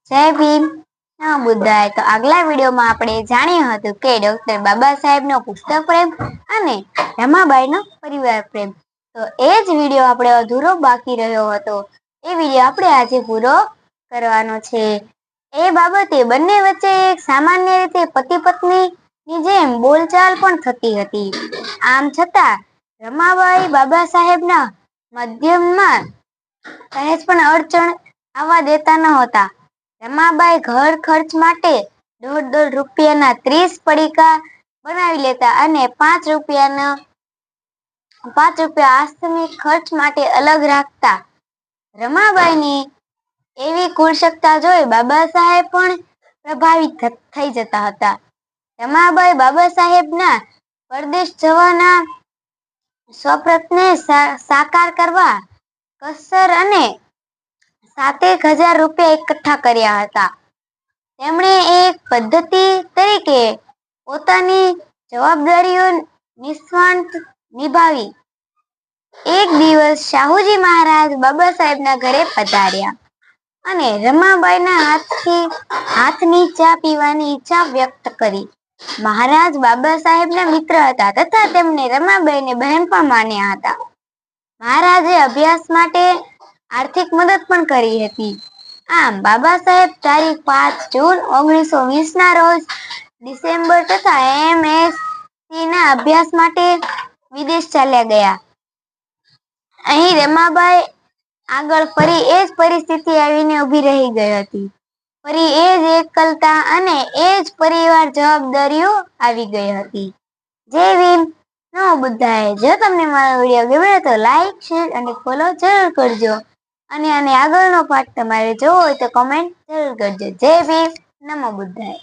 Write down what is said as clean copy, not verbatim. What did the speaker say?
જય ભીમ, નમો બુદ્ધાય। તો આગલા વિડીયોમાં આપણે જાણ્યું હતું કે ડોક્ટર બાબા સાહેબનો પુસ્તક પ્રેમ અને રમાબાઈનો પરિવાર પ્રેમ। તો એ જ વિડીયો આપણે અધૂરો બાકી રહ્યો હતો, એ વિડીયો આપણે આજે પૂરો કરવાનો છે। એ બાબતે બંને વચ્ચે એક સામાન્ય રીતે પતિ પત્નીની જેમ બોલચાલ પણ થતી હતી। આમ છતાં રમાબાઈ બાબા સાહેબના મધ્યમાં સહેજ પણ અડચણ આવવા દેતા નહોતા। રમાબાઈ ઘર ખર્ચ માટે દોઢ રૂપિયાના 30 પડીકા બનાવી લેતા અને 5 રૂપિયા આસ્તમિક ખર્ચ માટે અલગ રાખતા। રમાબાઈની એવી કુશળતા જોઈ બાબા સાહેબ પણ પ્રભાવિત થઈ જતા હતા। રમાબાઈ બાબા સાહેબના પરદેશ જવાના સ્વપ્નને સાકાર કરવા કસર અને 7,000 રૂપિયા એકઠા કર્યા હતા। તેમણે એક પદ્ધતિ તરીકે પોતાની જવાબદારીઓ નિસ્વાર્થ નિભાવી। એક દિવસ શાહુજી મહારાજ બાબા સાહેબના ઘરે પધાર્યા અને રમાબાઈના હાથની ચા પીવાની ઈચ્છા વ્યક્ત કરી। મહારાજ બાબા સાહેબના મિત્ર હતા તથા તેમને રમાબાઈને બહેન પણ માન્યા હતા। મહારાજે અભ્યાસ માટે આર્થિક મદદ પણ કરી હતી। આમ બાબા સાહેબ તારીખ 5 જૂન 1920 ના રોજ ડિસેમ્બર તથા MSc ના અભ્યાસ માટે વિદેશ ચાલ્યા ગયા। અહીં રમાબાઈ આગળ ફરી એ જ પરિસ્થિતિ આવીને ઊભી રહી ગઈ હતી। ફરી એ જ એકલતા અને એ જ પરિવાર જવાબદારીઓ આવી ગઈ હતી। જય ભીમ, નમો બુદ્ધાય। જો તમને મારો વિડીયો ગમ્યો તો લાઈક, શેર અને ફોલો જરૂર કરજો અને આગળનો પાર્ટ તમારે જોવો હોય તો કમેન્ટ જરૂર કરજો। જય ભીમ, નમો બુદ્ધાય।